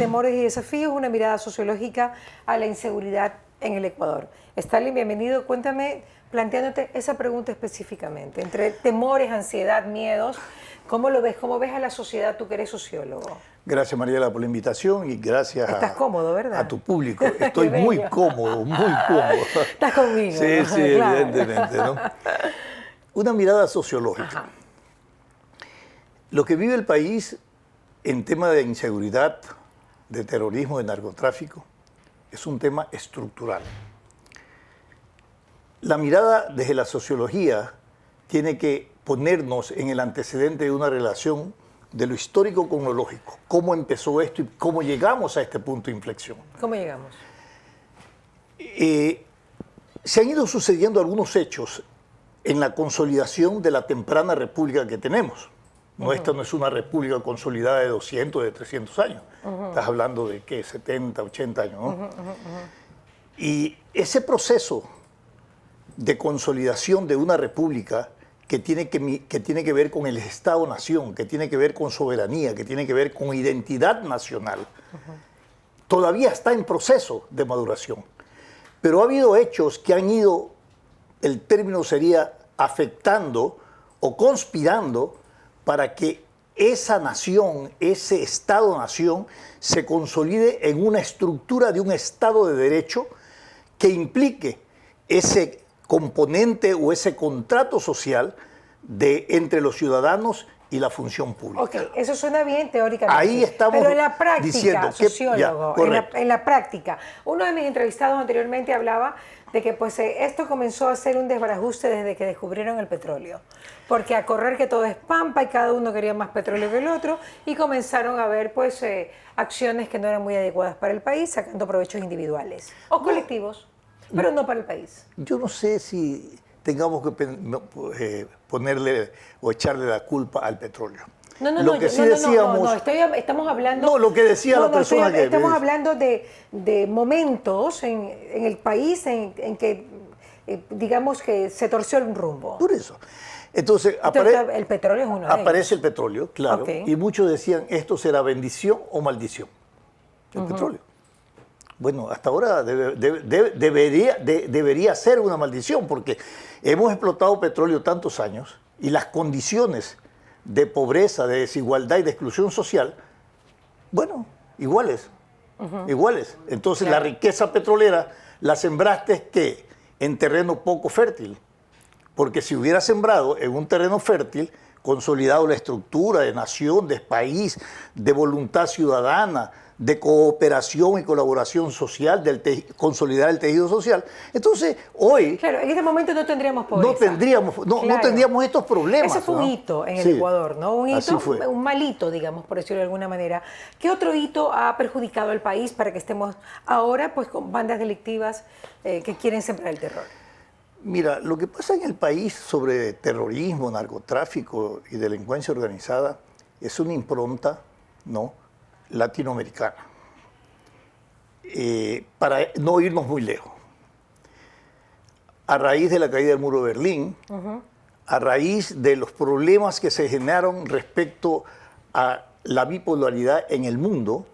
temores y desafíos, una mirada sociológica a la inseguridad en el Ecuador. Stalin, bienvenido. Cuéntame, planteándote esa pregunta específicamente, entre temores, ansiedad, miedos, ¿cómo lo ves? ¿Cómo ves a la sociedad, tú que eres sociólogo? Gracias, Mariela, por la invitación y gracias Estás cómodo, ¿verdad? a tu público. Estoy muy cómodo, muy cómodo. Estás conmigo. Sí, sí, claro. Evidentemente, ¿no? Una mirada sociológica. Ajá. Lo que vive el país en tema de inseguridad, de terrorismo, de narcotráfico, es un tema estructural. La mirada desde la sociología tiene que ponernos en el antecedente de una relación de lo histórico con lo lógico. ¿Cómo empezó esto y cómo llegamos a este punto de inflexión? ¿Cómo llegamos? Se han ido sucediendo algunos hechos en la consolidación de la temprana república que tenemos. No, esta no es una república consolidada de 200, de 300 años. Estás hablando de, ¿qué? 70, 80 años, ¿no? Y ese proceso de consolidación de una república que tiene que ver con el Estado-Nación, que tiene que ver con soberanía, que tiene que ver con identidad nacional, todavía está en proceso de maduración. Pero ha habido hechos que han ido, el término sería afectando o conspirando para que esa nación, ese Estado-Nación, se consolide en una estructura de un Estado de Derecho que implique ese componente o ese contrato social entre los ciudadanos y la función pública. Ok, eso suena bien teóricamente. Ahí estamos pero en la práctica, diciendo sociólogo, ya, en la práctica, uno de mis entrevistados anteriormente hablaba de que pues esto comenzó a ser un desbarajuste desde que descubrieron el petróleo, porque a correr que todo es pampa y cada uno quería más petróleo que el otro y comenzaron a haber pues acciones que no eran muy adecuadas para el país, sacando provechos individuales o colectivos, pero no para el país. Yo no sé si tengamos que ponerle o echarle la culpa al petroleo. Estamos hablando... No, lo que decía la persona que... Estamos hablando de momentos en el país en que, digamos, que se torció el rumbo. Por eso. Entonces, el petróleo es uno de ellos. Aparece el petróleo, claro, Okay. Y muchos decían, ¿esto será bendición o maldición? El petróleo. Bueno, hasta ahora debería ser una maldición, porque hemos explotado petróleo tantos años y las condiciones de pobreza, de desigualdad y de exclusión social, bueno, iguales. Entonces, claro, la riqueza petrolera la sembraste, ¿qué? En terreno poco fértil. Porque si hubiera sembrado en un terreno fértil, consolidado la estructura de nación, de país, de voluntad ciudadana, de cooperación y colaboración social, consolidar el tejido social. Entonces, hoy... Claro, en este momento no tendríamos pobreza. No tendríamos estos problemas. Ese fue un hito en el Ecuador, ¿no? Un hito, un mal hito, digamos, por decirlo de alguna manera. ¿Qué otro hito ha perjudicado al país para que estemos ahora pues con bandas delictivas que quieren sembrar el terror? Mira, lo que pasa en el país sobre terrorismo, narcotráfico y delincuencia organizada es una impronta, ¿no?, latinoamericana. Para no irnos muy lejos. A raíz de la caída del muro de Berlín, a raíz de los problemas que se generaron respecto a la bipolaridad en el mundo,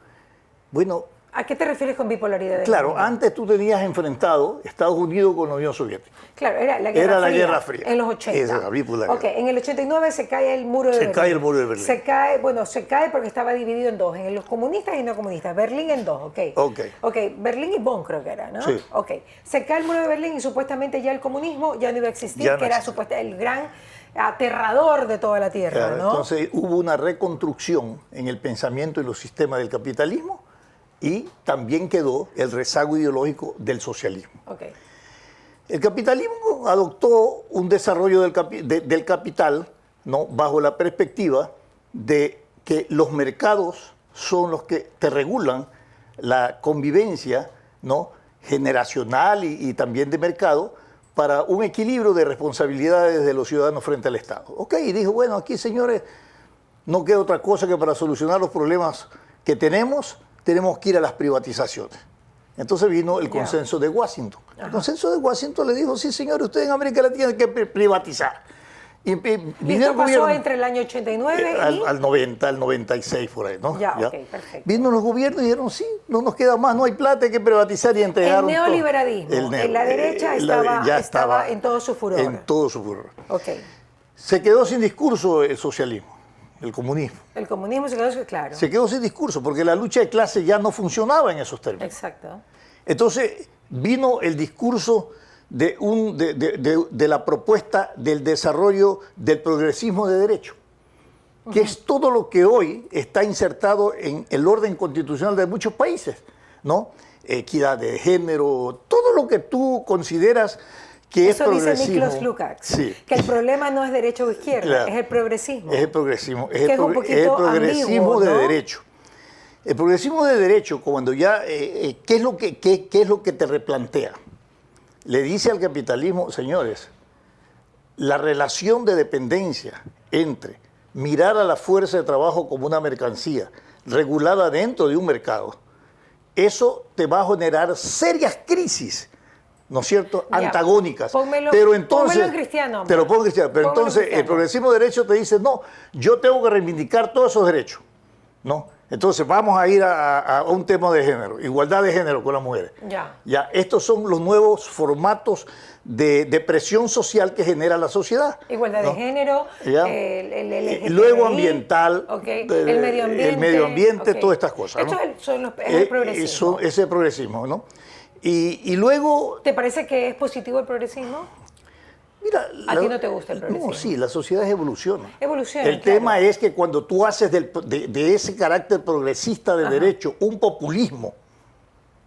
bueno... ¿A qué te refieres con bipolaridad? Claro, antes tú tenías enfrentado Estados Unidos con la Unión Soviética. Claro, era la Guerra Fría. En los 80. Esa es la bipolaridad. Ok, en el 89 se cae el muro de Berlín. Se cae el muro de Berlín. Se cae porque estaba dividido en dos, en los comunistas y no comunistas. Berlín en dos, ok. Berlín y Bonn creo que era, ¿no? Sí. Ok. Se cae el muro de Berlín y supuestamente ya el comunismo ya no iba a existir, que era supuestamente el gran aterrador de toda la Tierra, claro, ¿no? Entonces hubo una reconstrucción en el pensamiento y los sistemas del capitalismo y también quedó el rezago ideológico del socialismo. Okay. El capitalismo adoptó un desarrollo del capital, ¿no?, bajo la perspectiva de que los mercados son los que te regulan la convivencia, ¿no?, generacional y también de mercado para un equilibrio de responsabilidades de los ciudadanos frente al Estado. Ok, y dijo, bueno, aquí, señores, no queda otra cosa que para solucionar los problemas que tenemos que ir a las privatizaciones. Entonces vino el consenso de Washington. El consenso de Washington le dijo, sí, señores, ustedes en América Latina tienen que privatizar. Y vinieron esto pasó entre el año 89 y... al 90, al 96 por ahí, ¿no? Ya, ok, perfecto. Vino los gobiernos y dijeron, sí, no nos queda más, no hay plata, hay que privatizar y entregaron El neoliberalismo, en la derecha estaba en todo su furor. En todo su furor. Ok. Se quedó sin discurso el socialismo, el comunismo. El comunismo se quedó, claro. Se quedó sin discurso porque la lucha de clases ya no funcionaba en esos términos. Exacto. Entonces vino el discurso de la propuesta del desarrollo del progresismo de derecho, que es todo lo que hoy está insertado en el orden constitucional de muchos países, ¿no? Equidad de género, todo lo que tú consideras que es progresismo. Eso dice Miklos Lukács, sí. que el problema no es derecha o izquierda, claro, es el progresismo. Es el progresismo, es el progresismo ambiguo, de ¿no? derecho. El progresismo de derecho, cuando ya, ¿qué es lo que te replantea? Le dice al capitalismo, señores, la relación de dependencia entre mirar a la fuerza de trabajo como una mercancía regulada dentro de un mercado, eso te va a generar serias crisis, ¿no es cierto?, ya, antagónicas. Pero entonces, póngelo en cristiano. Te lo pongo en cristiano. Pero entonces el progresismo de derecho te dice, no, yo tengo que reivindicar todos esos derechos, ¿no? Entonces vamos a ir a un tema de género, igualdad de género con las mujeres. Ya, estos son los nuevos formatos de presión social que genera la sociedad. Igualdad de género, luego ambiental, el medio ambiente, todas estas cosas. Esto ¿no? es el progresismo. Es el progresismo, ¿no? Y luego... ¿Te parece que es positivo el progresismo? Mira, ¿A ti no te gusta el progresismo? No, sí, la sociedad evoluciona. Evoluciona, el tema es que cuando tú haces de ese carácter progresista de derecho un populismo.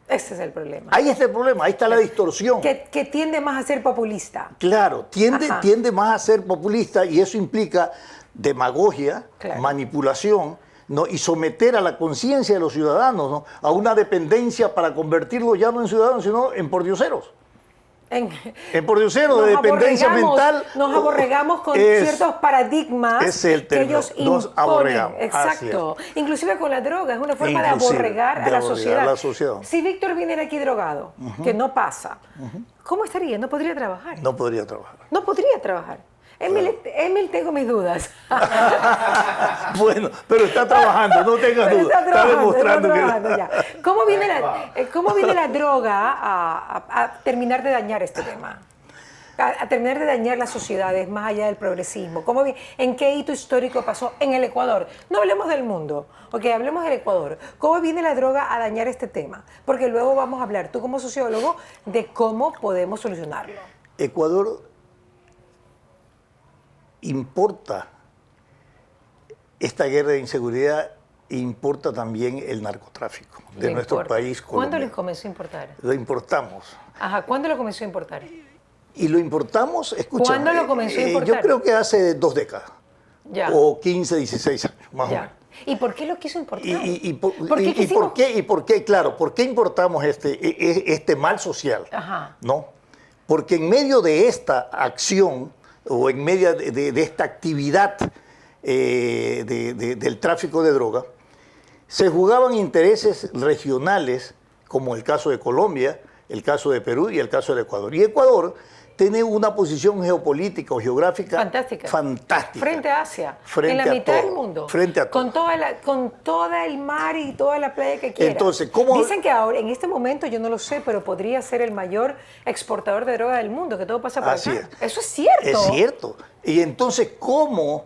Ese es el problema. Ahí está el problema, ahí está la distorsión. Que tiende más a ser populista. Claro, tiende más a ser populista y eso implica demagogia, manipulación, ¿no? Y someter a la conciencia de los ciudadanos, ¿no?, a una dependencia para convertirlos ya no en ciudadanos, sino en pordioseros. En pordioseros de dependencia mental. Nos aborregamos con ciertos paradigmas que ellos imponen. Nos aborregamos. Exacto. Inclusive con la droga, es una forma de aborregar a la sociedad. Si Víctor viniera aquí drogado, que no pasa, ¿cómo estaría? No podría trabajar. No podría trabajar. No podría trabajar. Emil, tengo mis dudas. Bueno, pero está trabajando, no tengas dudas. Está demostrando ya. ¿Cómo viene la droga a terminar de dañar este tema? A terminar de dañar las sociedades más allá del progresismo. ¿En qué hito histórico pasó en el Ecuador? No hablemos del mundo, hablemos del Ecuador. ¿Cómo viene la droga a dañar este tema? Porque luego vamos a hablar, tú como sociólogo, de cómo podemos solucionarlo. Ecuador importa esta guerra de inseguridad, importa también el narcotráfico de nuestro país. ¿Cuándo les comenzó a importar? Lo importamos. Ajá, ¿cuándo lo comenzó a importar? Y lo importamos, escucha. ¿Cuándo lo comenzó a importar? Yo creo que hace 2 décadas. Ya. O 15, 16 años, más o menos. ¿Y por qué lo quiso importar? ¿Por qué? Claro, ¿por qué importamos este mal social? Ajá. ¿No? Porque en medio de esta acción o en medio de esta actividad del tráfico de droga, se jugaban intereses regionales, como el caso de Colombia, el caso de Perú y el caso del Ecuador. Y Ecuador tiene una posición geopolítica o geográfica fantástica. Frente a Asia, frente en la mitad del mundo. Frente a todo. Con todo el mar y toda la playa que quiera. Entonces, ¿cómo? Dicen que ahora, en este momento, yo no lo sé, pero podría ser el mayor exportador de droga del mundo, que todo pasa por Así acá. es. Eso es cierto. Es cierto. Y entonces, ¿cómo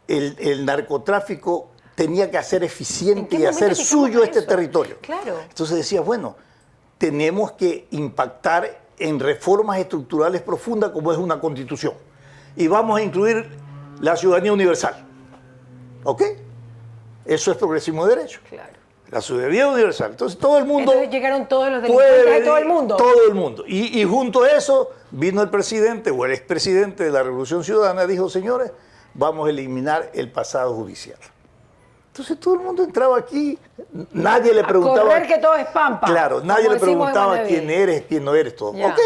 el narcotráfico tenía que hacer eficiente y hacer suyo este territorio? Claro. Entonces decía, bueno, tenemos que impactar en reformas estructurales profundas como es una constitución. Y vamos a incluir la ciudadanía universal. ¿Ok? Eso es progresismo de derecho. Claro. La ciudadanía universal. Entonces todo el mundo... Entonces llegaron todos los delincuentes de todo el mundo. Todo el mundo. Y junto a eso vino el presidente o el expresidente de la Revolución Ciudadana y dijo, señores, vamos a eliminar el pasado judicial. Entonces todo el mundo entraba aquí, nadie le preguntaba... A correr que todo es pampa. Claro, nadie le preguntaba quién eres, quién no eres, todo. Ya. ¿Ok?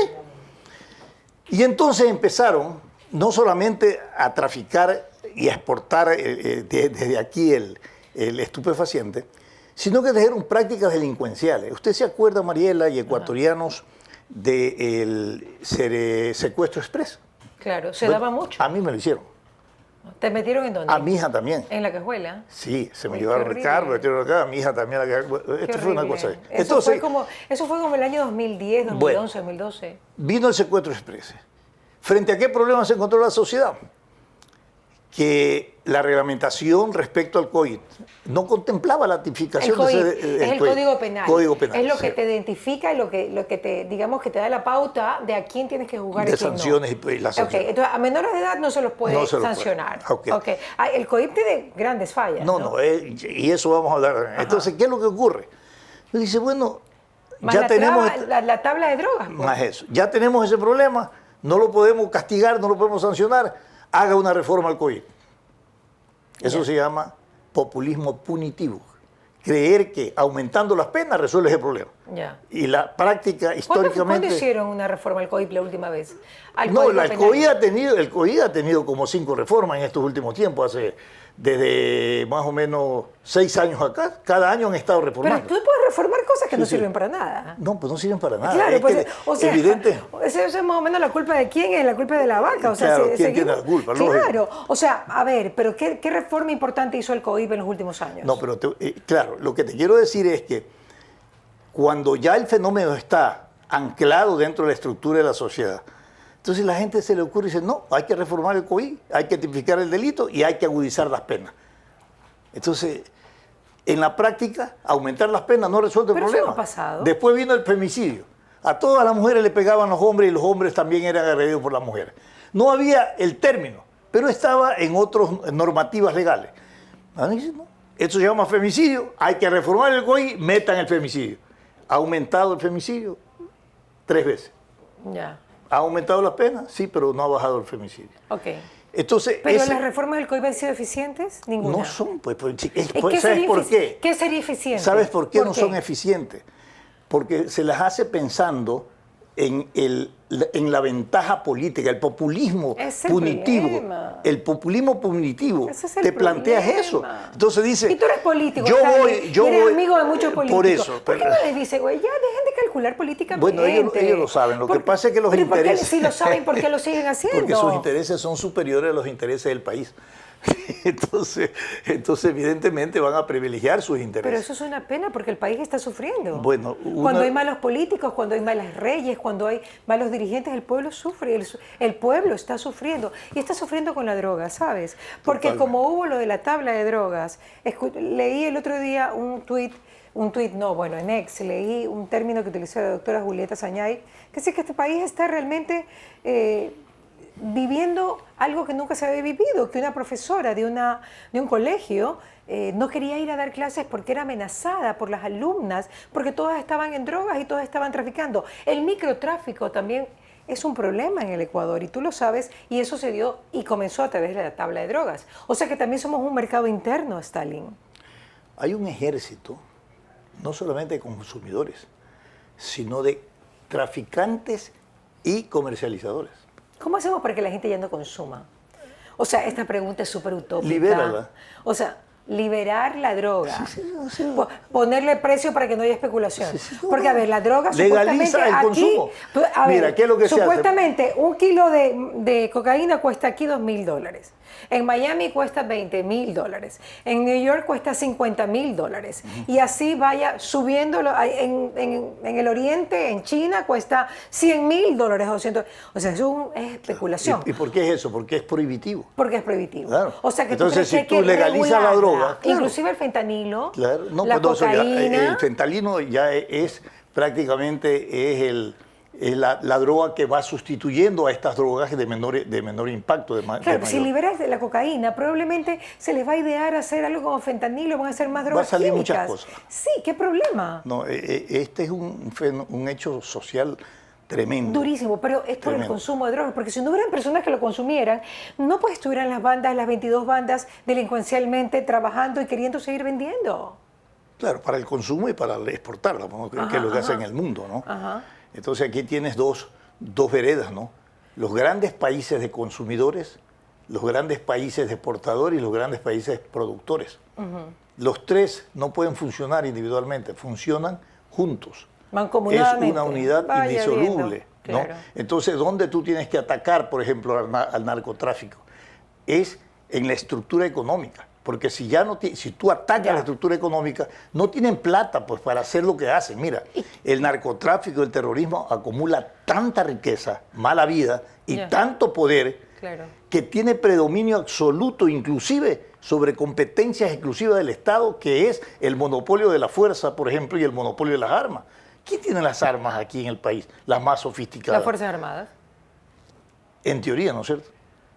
Y entonces empezaron no solamente a traficar y a exportar desde aquí el estupefaciente, sino que trajeron prácticas delincuenciales. ¿Usted se acuerda, Mariela y ecuatorianos, del secuestro express? Claro, se daba mucho. A mí me lo hicieron. ¿Te metieron en dónde? A mi hija también. ¿En la cajuela? Sí, se me Uy, llevaron qué el carro, me horrible. metieron acá, a mi hija también. Esto fue una Horrible. cosa. Eso, Entonces, eso fue como el año 2010, 2011, 2012. vino el secuestro express. ¿Frente a qué problema se encontró la sociedad? Que la reglamentación respecto al COVID no contemplaba la tipificación El COIP, de es el COIP. Código Penal. Código Penal, Es lo sí. que te identifica y lo que te, digamos, que te da la pauta de a quién tienes que jugar De y quién sanciones no. y las Ok, sanciones. entonces a menores de edad no se los puede No se los puede. sancionar. Ok. Ok. Ah, el COIP tiene grandes fallas. No, y eso vamos a hablar. Entonces, ¿qué es lo que ocurre? Dice, bueno, Más ya la, tenemos... la tabla de drogas. pues. Más eso. Ya tenemos ese problema, no lo podemos castigar, no lo podemos sancionar, haga una reforma al COIP. Eso Ya. se llama populismo punitivo. Creer que aumentando las penas resuelve ese problema. Ya. Y la práctica ¿Cuándo históricamente... hicieron una reforma al COIP la última vez? Al No, Código el Penal. COIP ha tenido como 5 reformas en estos últimos tiempos, desde más o menos 6 años acá, cada año han estado Pero reformando. tú puedes reformar cosas que no sí. sirven para nada. No, pues no sirven para nada. Claro, Es pues, que o sea, evidente. eso es más o menos la culpa de quién es, la culpa de la vaca. O sea, Claro, ¿quién tiene la culpa? Claro, o sea, a ver, pero ¿qué reforma importante hizo el COIP en los últimos años? No, pero claro, lo que te quiero decir es que cuando ya el fenómeno está anclado dentro de la estructura de la sociedad, entonces la gente se le ocurre y dice, no, hay que reformar el COI, hay que tipificar el delito y hay que agudizar las penas. Entonces, en la práctica, aumentar las penas no resuelve el Pero eso problema. no ha pasado. Después vino el femicidio. A todas las mujeres le pegaban los hombres y los hombres también eran agredidos por las mujeres. No había el término, pero estaba en otras normativas legales. Ahora dicen, no, esto se llama femicidio, hay que reformar el COI, metan el femicidio. ¿Ha aumentado el femicidio? 3 veces. Ya, ¿Ha aumentado la pena? Sí, pero no ha bajado el femicidio. ok. Entonces, ¿Pero las reformas del COIP han sido eficientes? Ninguna. no son, pues, ¿Qué ¿sabes sería por qué? ¿Qué sería eficiente? ¿Sabes por qué no son eficientes? Porque se las hace pensando en la ventaja política, el populismo Es el punitivo. problema. El populismo punitivo. Ese es el Te planteas problema. eso. Entonces dice... Y tú eres político, yo Stanley, voy, y eres voy- amigo de muchos políticos. Por eso. ¿Por qué no les dice, güey, ya dejen de calcular políticamente? Bueno, ellos lo saben. Lo que pasa es que los ¿Pero intereses... ¿por qué, si lo saben, por qué lo siguen haciendo? Porque sus intereses son superiores a los intereses del país. Entonces, evidentemente van a privilegiar sus intereses. Pero eso es una pena porque el país está sufriendo. Bueno, Cuando hay malos políticos, cuando hay malas reyes, cuando hay malos dirigentes, el pueblo sufre, el pueblo está sufriendo. Y está sufriendo con la droga, ¿sabes? Porque Totalmente. como hubo lo de la tabla de drogas, leí el otro día un tuit, en X, leí un término que utilizó la doctora Julieta Sañay, que dice que este país está realmente viviendo algo que nunca se había vivido, que una profesora de un colegio no quería ir a dar clases porque era amenazada por las alumnas, porque todas estaban en drogas y todas estaban traficando. El microtráfico también es un problema en el Ecuador y tú lo sabes, y eso se dio y comenzó a través de la tabla de drogas. O sea que también somos un mercado interno, Stalin. Hay un ejército, no solamente de consumidores, sino de traficantes y comercializadores. ¿Cómo hacemos para que la gente ya no consuma? O sea, esta pregunta es súper utópica. Libérala. O sea, liberar la droga. Sí. Ponerle precio para que no haya especulación. No, Porque, a ver, la droga legaliza supuestamente el aquí... consumo. A ver, Mira, ¿qué es lo que se hace? supuestamente un kilo de cocaína cuesta aquí $2.000. En Miami cuesta $20.000. En New York cuesta $50.000. Y así vaya subiéndolo. En el oriente, en China, cuesta $100.000, 200. O sea, eso es especulación. ¿Y por qué es eso? Porque es prohibitivo. Porque es prohibitivo. Claro. O sea que Entonces, tú crees si que hay tú que legalizas la regularla, droga, claro. inclusive el fentanilo, Claro, no, la pues no, eso ya, cocaína. el fentanilo ya es prácticamente es la droga que va sustituyendo a estas drogas de menor impacto. Claro, si liberas de la cocaína, probablemente se les va a idear hacer algo como fentanilo, van a hacer más drogas Va a salir químicas. muchas cosas. Sí, ¿qué problema? No, este es un hecho social tremendo. Durísimo, pero es por el Tremendo. consumo de drogas, porque si no hubieran personas que lo consumieran, no pues estuvieran las 22 bandas delincuencialmente trabajando y queriendo seguir vendiendo. Claro, para el consumo y para exportarla, ¿no? Que es lo que hace en el mundo, ¿no? Ajá. Entonces aquí tienes dos veredas, ¿no? Los grandes países de consumidores, los grandes países de exportadores y los grandes países productores. Los tres no pueden funcionar individualmente, funcionan juntos. Es Mancomunadamente. una unidad Vaya indisoluble, viendo, ¿no? claro. Entonces, ¿dónde tú tienes que atacar, por ejemplo, al narcotráfico? Es en la estructura económica. Porque si ya no si tú atacas la estructura económica, no tienen plata pues para hacer lo que hacen. Mira, el narcotráfico, el terrorismo acumula tanta riqueza, mala vida y tanto poder que tiene predominio absoluto, inclusive sobre competencias exclusivas del Estado, que es el monopolio de la fuerza, por ejemplo, y el monopolio de las armas. ¿Quién tiene las armas aquí en el país? Las más sofisticadas. Las Fuerzas Armadas. En teoría, ¿no es cierto?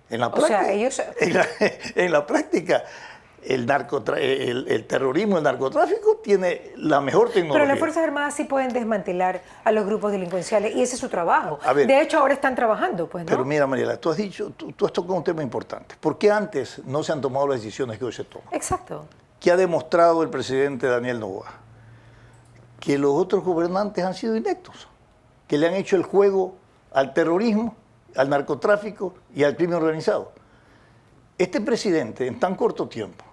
En la O práctica, sea, ellos... en la práctica, el terrorismo, el narcotráfico tiene la mejor tecnología. Pero las Fuerzas Armadas sí pueden desmantelar a los grupos delincuenciales y ese es su trabajo. A ver, de hecho, ahora están trabajando, pues, ¿no? Pero mira, Mariela, tú has tocado un tema importante. ¿Por qué antes no se han tomado las decisiones que hoy se toman? Exacto. ¿Qué ha demostrado el presidente Daniel Noboa? Que los otros gobernantes han sido ineptos, que le han hecho el juego al terrorismo, al narcotráfico y al crimen organizado. Este presidente, en tan corto tiempo,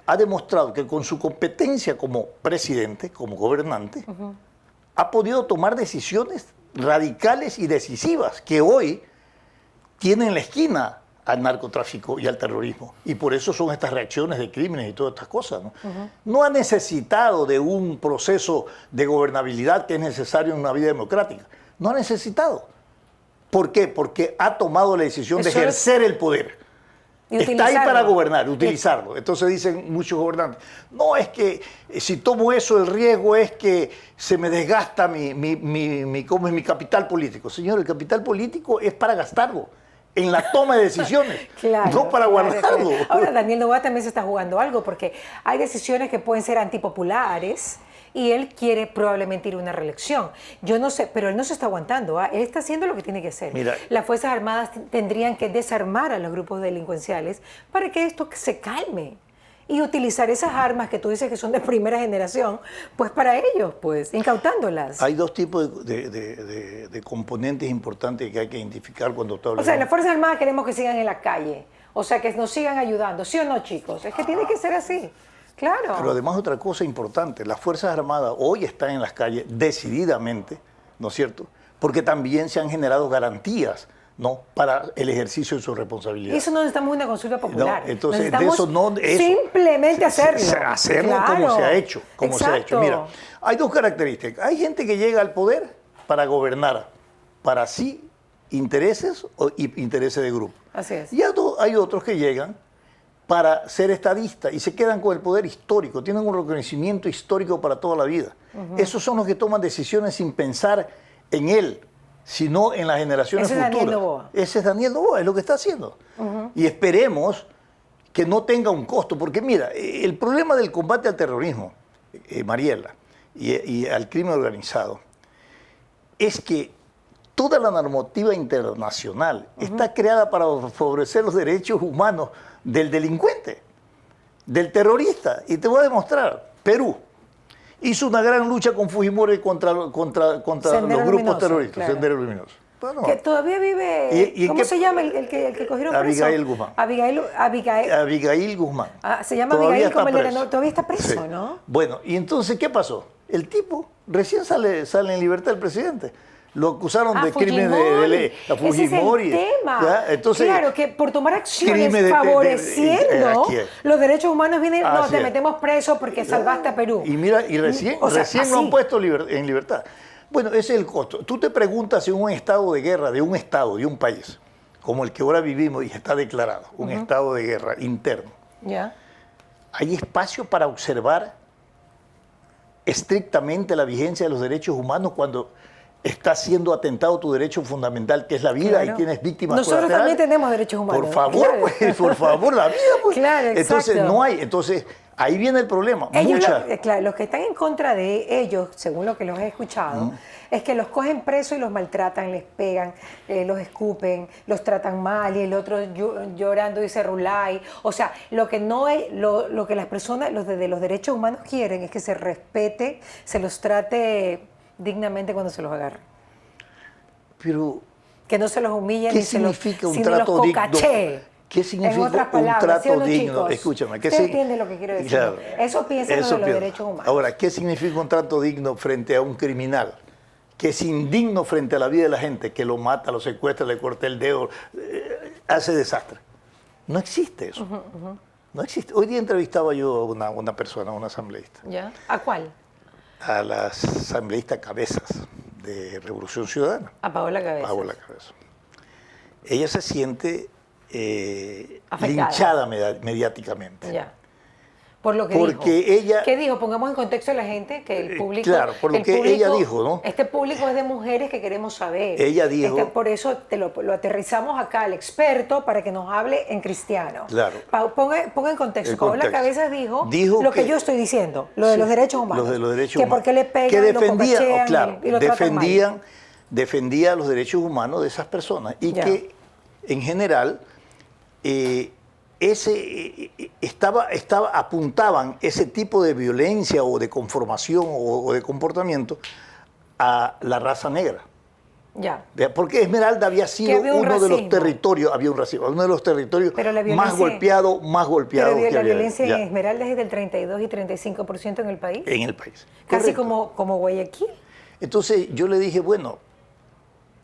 ha demostrado que con su competencia como presidente, como gobernante, ha podido tomar decisiones radicales y decisivas que hoy tienen en la esquina al narcotráfico y al terrorismo. Y por eso son estas reacciones de crímenes y todas estas cosas, ¿no? No ha necesitado de un proceso de gobernabilidad que es necesario en una vida democrática. No ha necesitado. ¿Por qué? Porque ha tomado la decisión de ejercer el poder. Está ahí para gobernar, utilizarlo. Entonces dicen muchos gobernantes, no, es que si tomo eso, el riesgo es que se me desgasta ¿cómo es? Mi capital político. Señor, el capital político es para gastarlo en la toma de decisiones, no para guardarlo. Claro. Ahora, Daniel Noboa también se está jugando algo, porque hay decisiones que pueden ser antipopulares y él quiere probablemente ir a una reelección. Yo no sé, pero él no se está aguantando. Él está haciendo lo que tiene que hacer. Mira, las Fuerzas Armadas tendrían que desarmar a los grupos delincuenciales para que esto se calme y utilizar esas armas que tú dices que son de primera generación, pues para ellos, pues, incautándolas. Hay dos tipos de componentes importantes que hay que identificar cuando tú hablas. O sea, las Fuerzas Armadas queremos que sigan en la calle, o sea, que nos sigan ayudando, ¿sí o no, chicos? Es que tiene que ser así. Claro. Pero además otra cosa importante, las Fuerzas Armadas hoy están en las calles decididamente, ¿no es cierto? Porque también se han generado garantías, ¿no?, para el ejercicio de su responsabilidad. Eso no necesitamos una consulta popular. No, entonces, de eso no... Simplemente hacerlo. Hacerlo claro. Como se ha hecho. Como se ha hecho. Exacto. Mira, hay dos características. Hay gente que llega al poder para gobernar, para sí intereses y intereses de grupo. Así es. Y hay otros que llegan para ser estadistas y se quedan con el poder histórico, tienen un reconocimiento histórico para toda la vida. Esos son los que toman decisiones sin pensar en él, sino en las generaciones futuras. Ese es Daniel Noboa. Ese es Daniel Noboa, es lo que está haciendo. Y esperemos que no tenga un costo, porque mira, el problema del combate al terrorismo, Mariela, y al crimen organizado, es que toda la normativa internacional está creada para favorecer los derechos humanos del delincuente, del terrorista. Y te voy a demostrar, Perú hizo una gran lucha con Fujimori contra los grupos terroristas, claro. Sendero Luminoso. Bueno, que todavía vive, ¿cómo se llama el que cogieron preso? Abigail Guzmán. Abigail Guzmán. Se llama todavía Abigail como el preso. todavía está preso, Sí. ¿no? Bueno, y entonces, ¿qué pasó? El tipo recién sale en libertad el presidente. Lo acusaron de crimen de ley. A Fujimori. Ese es el tema. ¿Ya? Entonces, claro, que por tomar acciones favoreciendo los derechos humanos vienen, no, te metemos preso porque salvaste a Perú. Y mira, y recién lo han puesto en libertad. Bueno, ese es el costo. Tú te preguntas si un estado de guerra de un país, como el que ahora vivimos y está declarado, un estado de guerra interno, ¿hay espacio para observar estrictamente la vigencia de los derechos humanos cuando está siendo atentado tu derecho fundamental, que es la vida, y tienes víctimas Nosotros también tenemos derechos humanos. Por favor, claro. pues, por favor, la vida. Pues. Claro, entonces, no hay. Entonces, ahí viene el problema. Los que están en contra de ellos, según lo que los he escuchado, es que los cogen presos y los maltratan, les pegan, los escupen, los tratan mal, y el otro llorando dice rulay. O sea, lo que no es, lo que las personas, los de los derechos humanos quieren es que se respete, se los trate dignamente cuando se los agarren. Pero que no se los humillen ni se los cocachee. ¿Qué significa un trato digno? Escúchame. ¿Usted entiende lo que quiero decir? Claro, eso piensa de los derechos humanos. Ahora, ¿qué significa un trato digno frente a un criminal que es indigno frente a la vida de la gente, que lo mata, lo secuestra, le corta el dedo, hace desastre? No existe eso. No existe. Hoy día entrevistaba yo a una persona, a una asambleísta. ¿Ya? ¿A cuál? A la asambleísta Cabezas de Revolución Ciudadana. A Paola Cabezas. Paola Cabezas. Ella se siente Afectada. linchada mediáticamente. Ya. Por lo que Porque dijo. ella... ¿Qué dijo? Pongamos en contexto a la gente que el público... claro, por lo el que público, ella dijo, ¿no? Este público es de mujeres que queremos saber. Ella dijo... por eso lo aterrizamos acá al experto para que nos hable en cristiano. Claro. Ponga en contexto. El Paola contexto. Cabezas dijo lo que yo estoy diciendo, lo de sí, los derechos humanos. Los de los derechos que humanos. por qué le pegan, que lo defendía, cocachean claro, y lo tratan mal. defendía los derechos humanos de esas personas y Ya. que en general apuntaban ese tipo de violencia o de conformación o de comportamiento a la raza negra. Ya. Porque Esmeralda había sido había un uno de los racismo. territorios, había un racismo, uno de los territorios Pero la más violencia- golpeados Pero que la había. violencia Ya, en Esmeraldas es del 32 y 35% en el país. en el país. Casi Correcto. como Guayaquil. Entonces yo le dije, bueno,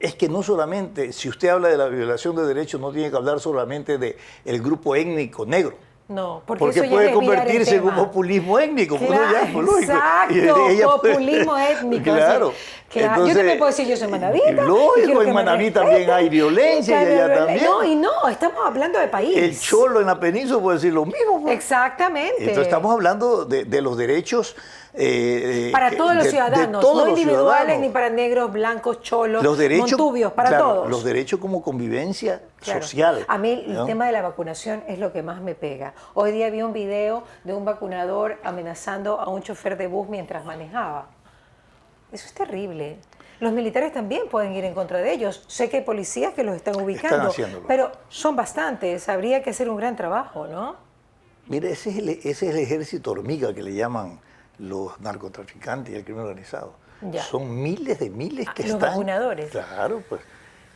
es que no solamente, si usted habla de la violación de derechos, no tiene que hablar solamente del grupo étnico negro. No, porque Porque eso ya puede es desviar el convertirse en un tema. populismo étnico. pues, Claro, ya, pues, lógico. exacto, Y ella puede- populismo étnico. Claro. Claro. Yo también puedo decir, yo soy manabita. y Lógico, quiero que en me Manabí también respeten. hay violencia y allá también. No, y no, estamos hablando de país. El cholo en la península puede decir lo mismo. pues. Exactamente. Entonces estamos hablando de los derechos para todos los de ciudadanos, todos no los individuales ciudadanos. ni para negros, blancos, cholos, Los derechos, montubios, para claro, todos. los derechos como convivencia Claro. social. A mí el ¿no? tema de la vacunación es lo que más me pega. Hoy día vi un video de un vacunador amenazando a un chofer de bus mientras manejaba. Eso es terrible. Los militares también pueden ir en contra de ellos. Sé que hay policías que los están ubicando, haciéndolo. pero son bastantes. Habría que hacer un gran trabajo, ¿no? Mire, ese es el ejército hormiga que le llaman los narcotraficantes y el crimen organizado. Ya. Son miles que los están... vacunadores. Claro, pues,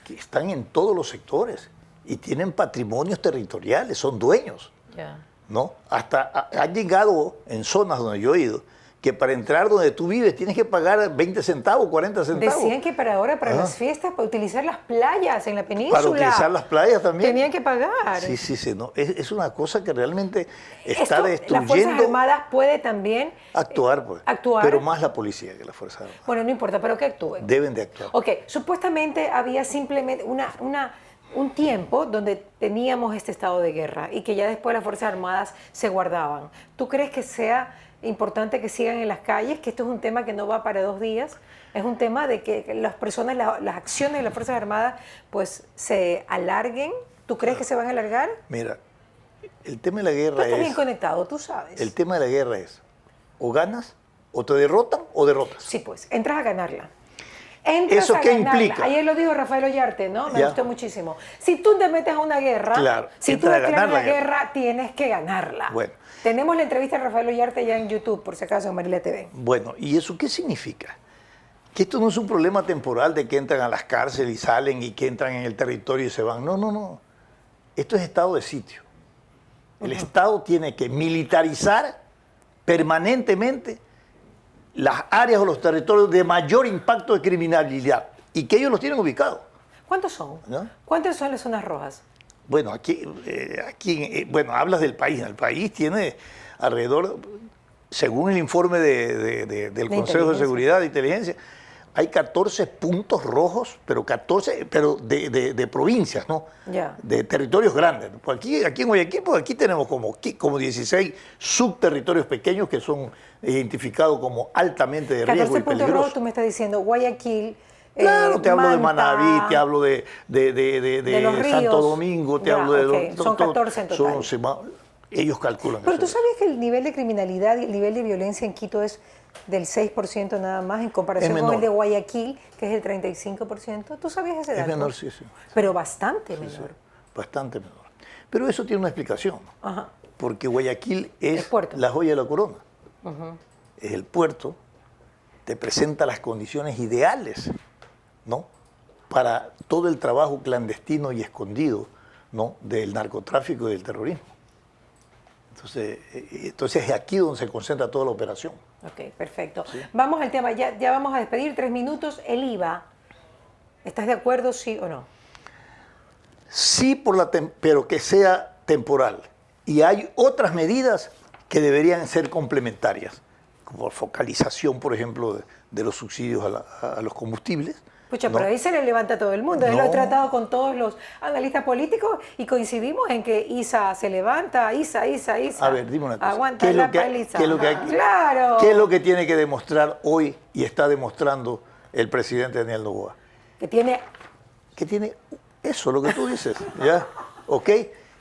que están en todos los sectores y tienen patrimonios territoriales, son dueños, Ya. ¿no? Hasta han llegado en zonas donde yo he ido, que para entrar donde tú vives tienes que pagar 20 centavos, 40 centavos. Decían que para ahora, para las fiestas, para utilizar las playas en la península. Para utilizar las playas también. Tenían que pagar. Sí, no. Es una cosa que realmente está Esto, destruyendo... las Fuerzas Armadas puede también Actuar, pues. actuar. Pero más la policía que las Fuerzas Armadas. Bueno, no importa, pero que actúen. Deben de actuar. Ok, supuestamente había simplemente un tiempo donde teníamos este estado de guerra y que ya después las Fuerzas Armadas se guardaban. ¿Tú crees que sea importante que sigan en las calles, que esto es un tema que no va para 2 días? Es un tema de que las personas, las acciones de las Fuerzas Armadas, pues se alarguen. ¿Tú crees que se van a alargar? Mira, el tema de la Tú guerra estás bien es... conectado, tú sabes. El tema de la guerra es o ganas, o te derrotan, o derrotas. Sí, pues, entras a ganarla. Entras ¿Eso a qué ganarla. implica? Ayer lo dijo Rafael Ollarte, ¿no? Me Ya. gustó muchísimo. Si tú te metes a una guerra, Claro, si tú entras a declaras ganar la la guerra, tienes que ganarla. Bueno. Tenemos la entrevista de Rafael Ollarte ya en YouTube, por si acaso, en Mariela TV. Bueno, ¿y eso qué significa? Que esto no es un problema temporal de que entran a las cárceles y salen y que entran en el territorio y se van. No. Esto es estado de sitio. El Estado tiene que militarizar permanentemente las áreas o los territorios de mayor impacto de criminalidad y que ellos los tienen ubicados. ¿Cuántos son? ¿No? ¿Cuántas son las zonas rojas? Bueno, bueno, hablas del país. El país tiene alrededor, según el informe del Consejo de inteligencia. Seguridad de Inteligencia, hay 14 puntos rojos, pero 14, pero de provincias, ¿no? Ya. De territorios grandes. Pues aquí en Guayaquil, pues aquí tenemos como 16 subterritorios pequeños que son identificados como altamente de 14 riesgo y puntos rojos, peligrosos. tú me estás diciendo Guayaquil, Claro, te hablo de Manta, Manabí, te hablo de los Santo ríos. Domingo, te Ya, hablo de... ok, son 14 en total. Ellos calculan Pero eso. tú sabías que el nivel de criminalidad y el nivel de violencia en Quito es del 6% nada más en comparación con menor. el de Guayaquil, que es el 35%. ¿Tú sabías ese dato? Es menor, sí. Pero bastante Sí, menor. bastante menor. Pero eso tiene una explicación, ¿no? Ajá. Porque Guayaquil es puerto. la joya de la corona. Es el puerto, te presenta las condiciones ideales, ¿no? Para todo el trabajo clandestino y escondido, ¿no? Del narcotráfico y del terrorismo. Entonces es aquí donde se concentra toda la operación. Ok, perfecto. Vamos al tema, ya vamos a despedir, 3 minutos. El IVA, ¿estás de acuerdo, sí o no? Sí, pero que sea temporal y hay otras medidas que deberían ser complementarias, como focalización, por ejemplo, de los subsidios a los combustibles. Pucha, ¿no? pero ahí se le levanta a todo el mundo. Yo lo he No. tratado con todos los analistas políticos y coincidimos en que ISA se levanta, ISA. A ver, dime una cosa. Aguanta ¿Qué es la lo que, paliza. qué es lo que hay- Claro. ¿Qué es lo que tiene que demostrar hoy y está demostrando el presidente Daniel Noboa? Que tiene... Que tiene eso, lo que tú dices, ¿ya? ¿Ok?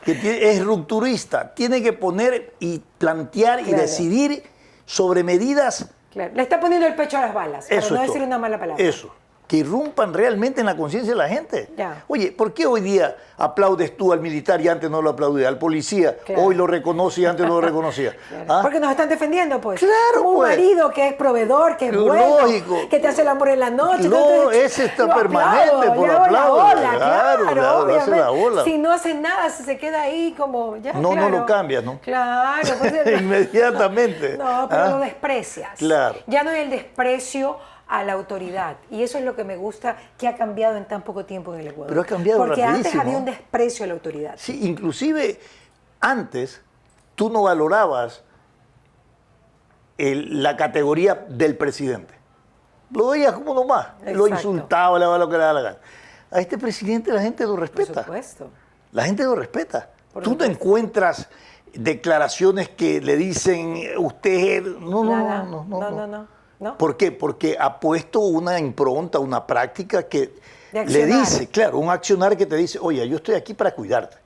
Es rupturista, tiene que poner y plantear y Claro. decidir sobre medidas. Claro, le está poniendo el pecho a las balas, para Eso no es decir todo. una mala palabra. Eso, que irrumpan realmente en la conciencia de la gente. Ya. Oye, ¿por qué hoy día aplaudes tú al militar y antes no lo aplaudía? Al policía, Claro. hoy lo reconoce y antes no lo reconocía. Claro. ¿Ah? Porque nos están defendiendo, pues. Claro, Como un pues. marido que es proveedor, que es bueno, Lógico. que te hace el amor en la noche. No, todo esto. ese está Lo permanente, aplaudo, por le hago la aplaudo. ola, Claro, le hace obviamente. la ola. Si no hace nada, se queda ahí como... Ya, No, claro. no lo cambias, ¿no? Claro. Pues, Inmediatamente. No, pero ¿Ah? lo desprecias. Claro. Ya no hay el desprecio a la autoridad. Y eso es lo que me gusta, que ha cambiado en tan poco tiempo en el Ecuador. Pero ha cambiado Porque antes rapidísimo. había un desprecio a la autoridad. Sí, inclusive antes tú no valorabas la categoría del presidente. Lo veías como nomás, lo Exacto. insultaba, le daba lo que le daba la gana. A este presidente la gente lo Por respeta. supuesto. La gente lo respeta. Por Tú no supuesto. encuentras declaraciones que le dicen, usted, no, Nada. no. ¿Por qué? Porque ha puesto una impronta, una práctica que De le accionar. dice, claro, un accionar que te dice, oye, yo estoy aquí para cuidarte,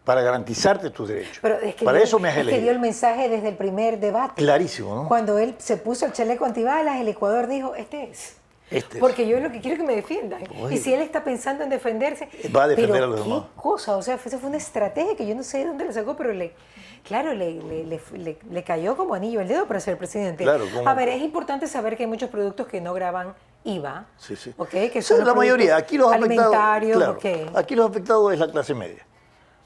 para garantizarte tus derechos. Pero es que para dio, eso me has es que dio elegido. el mensaje desde el primer debate. Clarísimo, ¿no? Cuando él se puso el chaleco antibalas, el Ecuador dijo, este es. Este es. Porque yo lo que quiero es que me defiendan. Oye. Y si él está pensando en defenderse... Va a defender pero a los qué demás. cosa, o sea, eso fue una estrategia que yo no sé de dónde la sacó, pero le cayó como anillo al dedo para ser presidente. Claro, como- A ver, es importante saber que hay muchos productos que no graban IVA. Sí, sí. ¿Ok? Que Sí, son los la mayoría. productos Aquí los afectados, alimentarios, claro, ¿ok? aquí los afectados es la clase media.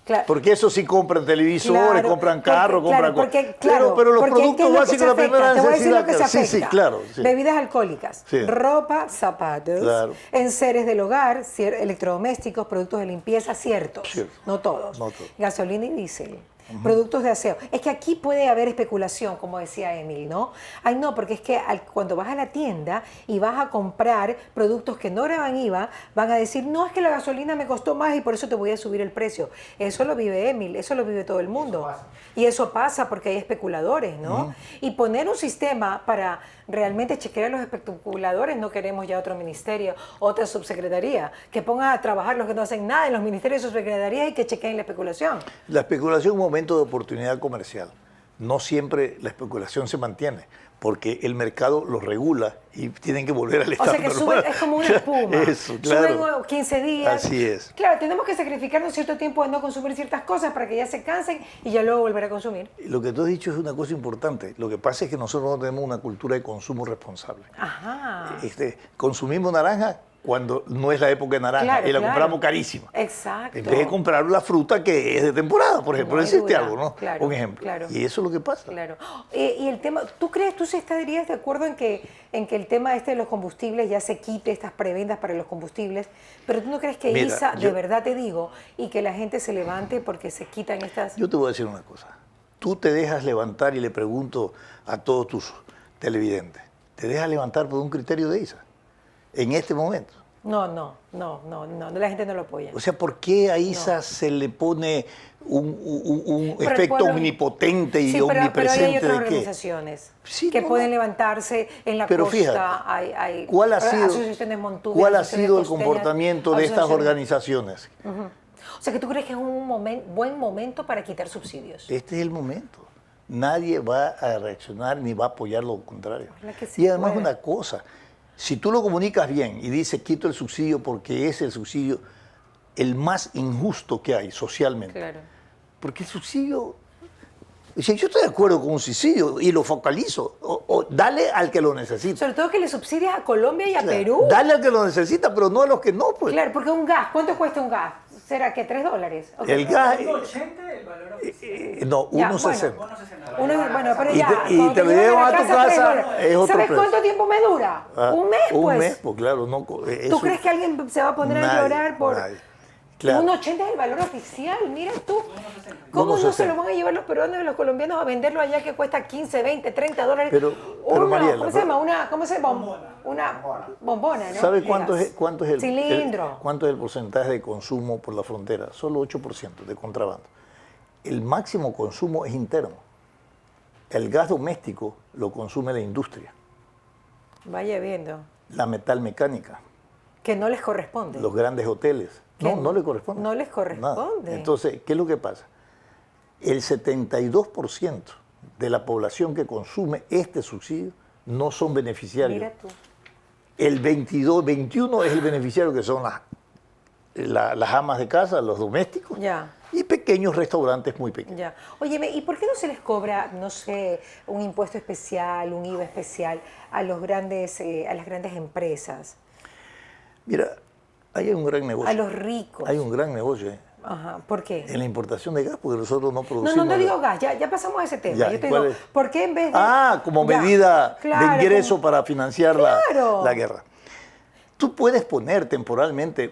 Claro. Porque eso sí compran televisores, Claro, compran carros, porque- compran claro, cosas. porque, claro, pero los porque ¿qué productos es lo que básicos se de la afecta? primera Te voy a decir lo que se necesidad. afecta. Sí, claro. Sí. Bebidas alcohólicas, Sí. ropa, zapatos, Claro. enseres del hogar, electrodomésticos, productos de limpieza, ciertos, Cierto. no todos. No todos. Gasolina y diésel. Productos de aseo. Es que aquí puede haber especulación, como decía Emil, ¿no? Ay, no, porque es que cuando vas a la tienda y vas a comprar productos que no graban IVA, van a decir, no, es que la gasolina me costó más y por eso te voy a subir el precio. Eso lo vive Emil, eso lo vive todo el mundo. Y eso pasa porque hay especuladores, ¿no? Y poner un sistema para realmente chequear a los especuladores, no queremos ya otro ministerio, otra subsecretaría, que pongan a trabajar los que no hacen nada en los ministerios y subsecretarías y que chequeen la especulación. La especulación es un momento de oportunidad comercial. No siempre la especulación se mantiene, porque el mercado lo regula y tienen que volver al O estado sea que normal. suben, es como una espuma. Eso, claro. Suben 15 días. Así es. Claro, tenemos que sacrificarnos cierto tiempo de no consumir ciertas cosas para que ya se cansen y ya luego volver a consumir. Lo que tú has dicho es una cosa importante. Lo que pasa es que nosotros no tenemos una cultura de consumo responsable. Ajá. Consumimos naranja cuando no es la época de naranja Claro, y la claro. compramos carísima. Exacto. En vez de comprar la fruta que es de temporada, por ejemplo, No hay existe duda. algo, ¿no? Claro, Un ejemplo. claro. Y eso es lo que pasa. Claro. Y el tema, ¿tú sí estarías de acuerdo en que el tema de los combustibles ya se quite estas prebendas para los combustibles? Pero tú no crees que Mira, ISA, yo- de verdad te digo, y que la gente se levante porque se quitan estas... Yo te voy a decir una cosa. Tú te dejas levantar y le pregunto a todos tus televidentes, ¿te dejas levantar por un criterio de ISA en este momento? No, la gente no lo apoya. O sea, ¿por qué a ISA se le pone un Pero el efecto pueblo- omnipotente y Sí, pero omnipresente hay otras de qué? organizaciones Sí, que no, pueden no. levantarse en la Pero costa. fíjate, Hay ¿cuál ha sido, asociaciones montunas, cuál ha asociaciones sido el costeñas, comportamiento de estas asociaciones- organizaciones? O sea, que tú crees que es un buen momento para quitar subsidios. Este es el momento. Nadie va a reaccionar ni va a apoyar lo contrario. Ojalá que sí Y además pueda. una cosa, si tú lo comunicas bien y dices quito el subsidio porque es el subsidio el más injusto que hay socialmente. Claro. Porque el subsidio, si yo estoy de acuerdo con un subsidio y lo focalizo, o dale al que lo necesita. Sobre todo que le subsidias a Colombia y a Claro, Perú. dale al que lo necesita, pero no a los que no, pues. Claro, porque un gas, ¿cuánto cuesta un gas? ¿Será que $3? Ok. El gas, 1.80 el valor oficial. no, Ya, 1.60. bueno, bueno, pero Y ya. te- y cuando te lo llevan llevan a tu casa, $3. es otro ¿Sabes precio. cuánto tiempo me dura? Ah, Un mes, pues. Un mes, pues claro. No, ¿Tú crees que alguien se va a poner a llorar por...? nadie. Claro. 1,80 es el valor oficial, mira tú. ¿Cómo no se lo van a llevar los peruanos y los colombianos a venderlo allá que cuesta 15, 20, 30 dólares? Pero Mariela, ¿cómo se llama? Una bombona, ¿no? ¿Sabe cuánto es el cilindro? cuánto es el porcentaje de consumo por la frontera? Solo 8% de contrabando. El máximo consumo es interno. El gas doméstico lo consume la industria, Vaya viendo. la metalmecánica, Que no les corresponde. los grandes hoteles. No les corresponde. No les corresponde. Nada. Entonces, ¿qué es lo que pasa? El 72% de la población que consume este subsidio no son beneficiarios. Mira tú. El 21 es el beneficiario, que son las amas de casa, los domésticos, Ya. y pequeños restaurantes muy pequeños. Ya. Óyeme, ¿y por qué no se les cobra, no sé, un impuesto especial, un IVA especial a las grandes empresas, Mira, ahí hay un gran negocio. a los ricos? Hay un gran negocio Ajá, ¿por qué? en la importación de gas, porque nosotros no No, producimos. no digo gas, ya pasamos a ese tema. Ya, Yo te ¿cuál digo, es? ¿por qué en vez de...? Como Ya, medida claro, de ingreso como- para financiar Claro. la guerra. Tú puedes poner temporalmente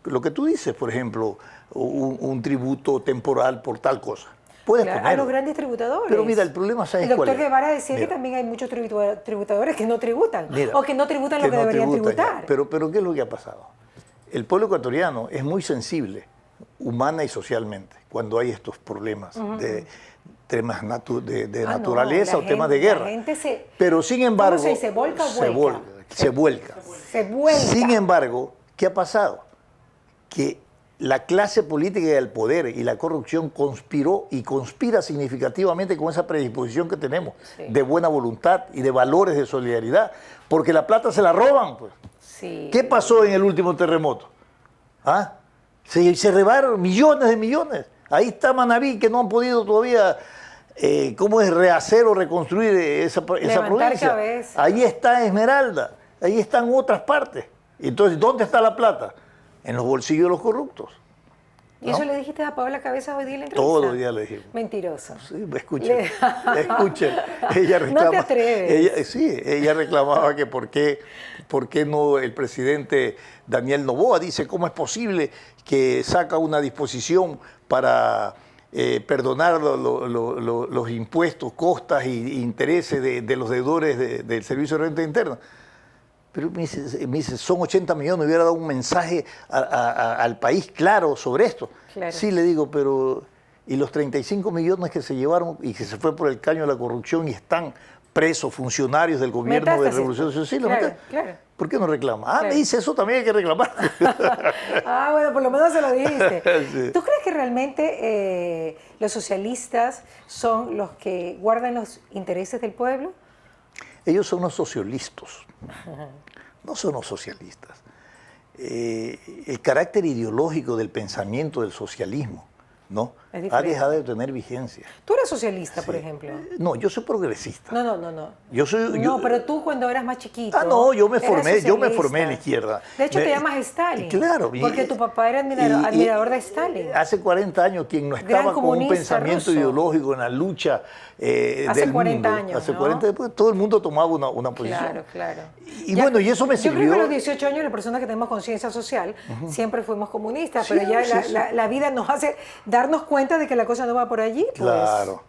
lo que tú dices, por ejemplo, un tributo temporal por tal cosa. Puedes Claro, a ponerlo. los grandes tributadores. Pero mira, el problema, ¿sabes El cuál doctor es? Guevara decía que Mira. también hay muchos tributadores que no tributan, Mira, o que no tributan lo que no deberían tributan, ya. tributar. Pero ¿qué es lo que ha pasado? El pueblo ecuatoriano es muy sensible, humana y socialmente, cuando hay estos problemas de temas de Ah, no, naturaleza la o temas gente- de guerra. la gente se- Pero sin embargo, ¿cómo se dice? ¿Volca o se vuelca? se vuelca. Se vuelca. Sin embargo, ¿qué ha pasado? Que la clase política del poder y la corrupción conspiró y conspira significativamente con esa predisposición que tenemos Sí. de buena voluntad y de valores de solidaridad, porque la plata se la roban, pues. Sí. ¿Qué pasó en el último terremoto? ¿Ah? Se robaron millones de millones. Ahí está Manabí, que no han podido todavía, rehacer o reconstruir esa Levantar provincia. cabeza. Ahí está Esmeralda, ahí están otras partes. Entonces, ¿dónde está la plata? En los bolsillos de los corruptos. ¿Y eso le dijiste a Paola Cabezas hoy día en la entrevista? Todos los días le dijimos. Mentiroso. Sí, escuchen. Ella reclama, No te atreves. ella reclamaba que por qué no el presidente Daniel Noboa dice cómo es posible que saca una disposición para perdonar los impuestos, costas e intereses de los deudores del Servicio de Renta Interna. Pero me dice, son 80 millones, hubiera dado un mensaje al país claro sobre esto. Claro. Sí, le digo, pero ¿y los 35 millones que se llevaron y que se fue por el caño de la corrupción y están presos funcionarios del gobierno de Metástasis. Revolución Social? Sí, lo Claro, metástasis. claro. ¿Por qué no reclama? Claro. Me dice, eso también hay que reclamar. Ah, bueno, por lo menos se lo dijiste. Sí. ¿Tú crees que realmente los socialistas son los que guardan los intereses del pueblo? Ellos son los socialistas, no son los socialistas. El carácter ideológico del pensamiento del socialismo, ¿no? Es Ha diferente. dejado de tener vigencia. Tú eres socialista, por Sí. ejemplo. No, yo soy progresista. No. Yo soy, No, pero tú cuando eras más chiquito. yo me eras formé en la socialista. izquierda. De hecho, te llamas Stalin. Claro. Porque tu papá era admirador de Stalin. Hace 40 años, quien no Gran estaba con un comunista pensamiento ruso. ideológico en la lucha Hace del 40 mundo, años, hace ¿no? 40, después todo el mundo tomaba una posición. Claro. Y bueno, y eso me Yo creo sirvió. que a los 18 años, las personas que tenemos conciencia social, siempre fuimos comunistas, Sí, pero ya sí. la vida nos hace darnos cuenta de que la cosa no va por allí. Pues. Claro.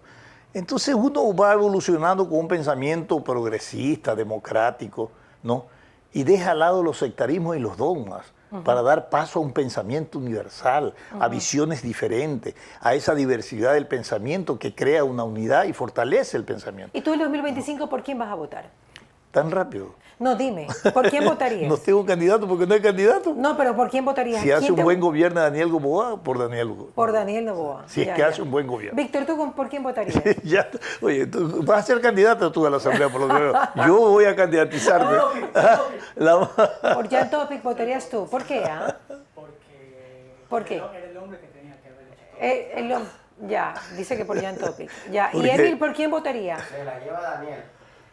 Entonces uno va evolucionando con un pensamiento progresista, democrático, ¿no? Y deja al lado los sectarismos y los dogmas para dar paso a un pensamiento universal, a visiones diferentes, a esa diversidad del pensamiento que crea una unidad y fortalece el pensamiento. ¿Y tú en el 2025 por quién vas a votar? Tan rápido. No, dime, ¿por quién votarías? No tengo candidato porque no hay candidato. No, pero ¿por quién votarías? Si hace ¿Quién un te- buen gobierno Daniel Noboa, por Daniel Noboa. Por Daniel Noboa. Si es que hace un buen gobierno. Víctor, ¿tú por quién votarías? Ya, oye, tú vas a ser candidato tú a la Asamblea, por lo que veo. Yo voy a candidatizarme. Por Jan Topic votarías tú. ¿Por qué? Ah? ¿Por qué? Era el hombre que tenía que haber hecho. Ya, dice que por Jan Topic. Ya. ¿Por ¿Y qué? Emil por quién votaría? Se la lleva Daniel.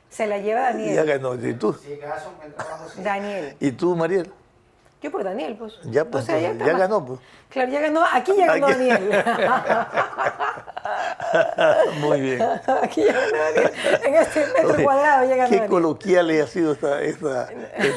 Se la lleva Ya Daniel. ganó. ¿Y tú? Sí, que hace un buen trabajo. Sí. Daniel. ¿Y tú, Mariel? Yo por Daniel, pues. Ya, pues, O sea, ya está más- ganó, pues. Claro, ya ganó. Aquí ya ganó Aquí. Daniel. Muy bien. Aquí llega Daniel, en este metro Oye, cuadrado llega qué Daniel. coloquial ha sido esta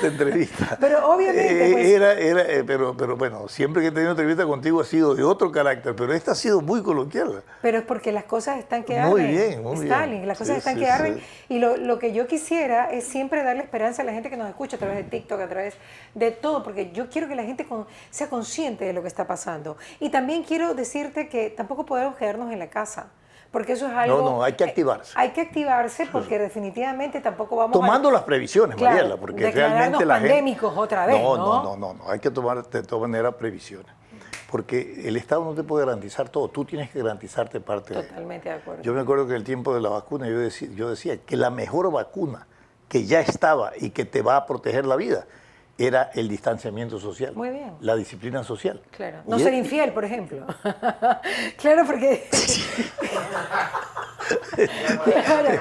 entrevista. Pero obviamente, pues, Pero bueno, siempre que he tenido entrevista contigo ha sido de otro carácter, pero esta ha sido muy coloquial. pero es porque las cosas están que Muy arden. bien, muy Stalin, bien. las cosas Sí, están sí, que arden. sí. Y lo que yo quisiera es siempre darle esperanza a la gente que nos escucha a través de TikTok, a través de todo, porque yo quiero que la gente sea consciente de lo que está pasando. Y también quiero decirte que tampoco podemos quedarnos en la casa. Porque eso es algo... No, hay que activarse. Hay que activarse porque definitivamente tampoco vamos Tomando las previsiones, Claro, Mariela, porque declararnos realmente la gente... pandémicos otra vez, ¿no? Hay que tomar de todas maneras previsiones. Porque el Estado no te puede garantizar todo, tú tienes que garantizarte parte de ello. Totalmente de acuerdo. Yo me acuerdo que en el tiempo de la vacuna yo decía que la mejor vacuna que ya estaba y que te va a proteger la vida era el distanciamiento social. Muy bien. La disciplina social. Claro. Y No ser infiel, por ejemplo. Claro, porque... Claro.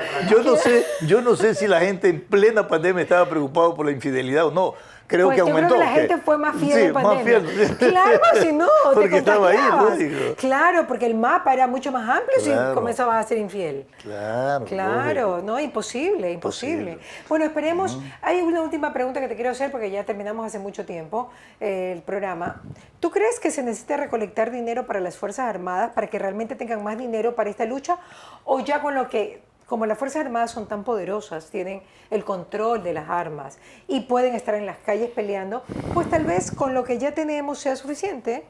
Yo no sé si la gente en plena pandemia estaba preocupada por la infidelidad o no. Creo Pues que yo aumentó. creo que la gente fue más fiel Sí, en pandemia. más fiel. Claro, si no, Porque te estaba ahí, contagiabas. lógico. Claro, porque el mapa era mucho más amplio Claro. si comenzabas a ser infiel. Claro. Claro, lógico. no, imposible, imposible. Imposible. Bueno, esperemos. Hay una última pregunta que te quiero hacer porque ya terminamos hace mucho tiempo el programa. ¿Tú crees que se necesita recolectar dinero para las Fuerzas Armadas para que realmente tengan más dinero para esta lucha? ¿O ya con lo que, como las Fuerzas Armadas son tan poderosas, tienen el control de las armas y pueden estar en las calles peleando, pues tal vez con lo que ya tenemos sea suficiente?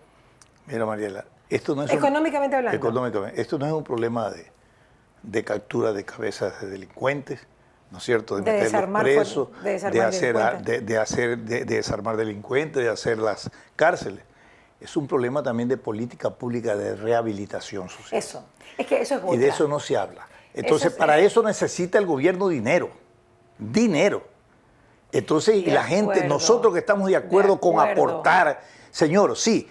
Mira, Mariela, esto no es Económicamente hablando. Económicamente. Esto no es un problema de captura de cabezas de delincuentes, ¿no es cierto? De meterlos desarmar presos, de desarmar delincuentes. de desarmar delincuentes, de hacer las cárceles. Es un problema también de política pública de rehabilitación social. Eso, es que eso es Y de otra. eso no se habla. Entonces, Eso es- para eso necesita el gobierno dinero. Dinero. Entonces, y De la gente, acuerdo. nosotros que estamos de acuerdo con acuerdo. aportar, señor, sí,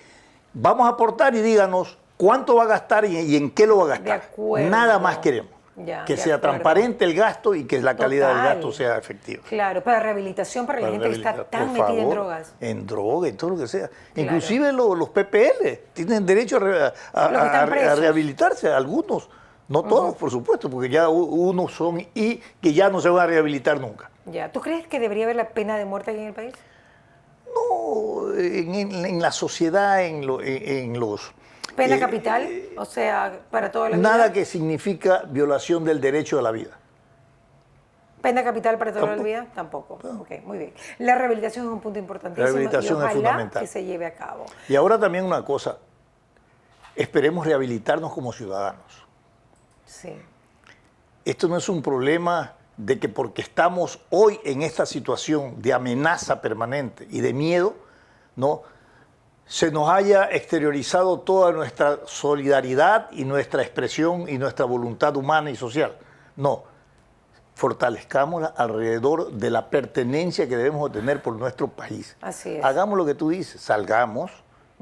vamos a aportar y díganos cuánto va a gastar y en qué lo va a gastar. De acuerdo. Nada más queremos. Ya, Que de sea acuerdo. transparente el gasto y que la calidad del Total. gasto sea efectiva. Claro, para rehabilitación para la Para gente que está rehabilitar, tan por metida en favor, drogas. En droga, en todo lo que sea. Inclusive los PPL tienen derecho Los que están a presos. rehabilitarse, algunos. No todos, por supuesto, porque ya unos son y que ya no se van a rehabilitar nunca. Ya. ¿Tú crees que debería haber la pena de muerte aquí en el país? No, en la sociedad, en los... ¿Pena capital? O sea, para toda la vida. Nada que significa violación del derecho a la vida. ¿Pena capital para toda la Tampoco. vida? Tampoco. Ok, muy bien. La rehabilitación es un punto importantísimo. La rehabilitación y es ojalá fundamental. que se lleve a cabo. Y ahora también una cosa, esperemos rehabilitarnos como ciudadanos. Sí. Esto no es un problema de que porque estamos hoy en esta situación de amenaza permanente y de miedo, ¿no?, se nos haya exteriorizado toda nuestra solidaridad y nuestra expresión y nuestra voluntad humana y social. No, fortalezcámosla alrededor de la pertenencia que debemos tener por nuestro país. Así es. Hagamos lo que tú dices, salgamos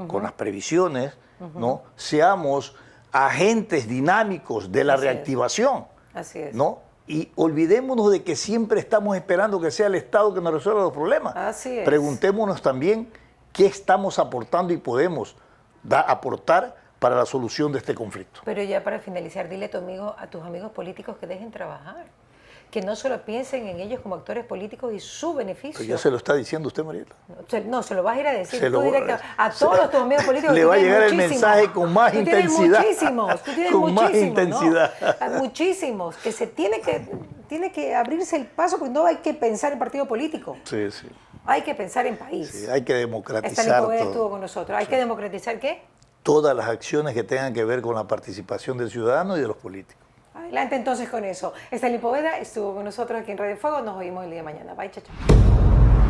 con las previsiones, ¿no? Seamos agentes dinámicos de la Así es. reactivación. Así es. ¿No? Y olvidémonos de que siempre estamos esperando que sea el Estado que nos resuelva los problemas. Así es. Preguntémonos también qué estamos aportando y podemos aportar para la solución de este conflicto. Pero ya para finalizar, dile a tus amigos políticos que dejen trabajar. Que no solo piensen en ellos como actores políticos y su beneficio. Pero ya se lo está diciendo usted, Mariela. No, se lo vas a ir a decir Se tú lo- directo a todos tus amigos políticos. Le tú va a tienes llegar el muchísimos. mensaje con más Tú tienes intensidad. Muchísimos, tú tienes Con más muchísimos, ¿no? intensidad. Muchísimos, que se tiene que abrirse el paso, porque no hay que pensar en partido político, Sí, sí. hay que pensar en país. Sí, hay que democratizar Stanley Poveda estuvo todo. con nosotros. ¿Hay que democratizar qué? Todas las acciones que tengan que ver con la participación del ciudadano y de los políticos. Adelante entonces con eso. Stanley Poveda estuvo con nosotros aquí en Radio Fuego. Nos oímos el día de mañana. Bye, chao, chao.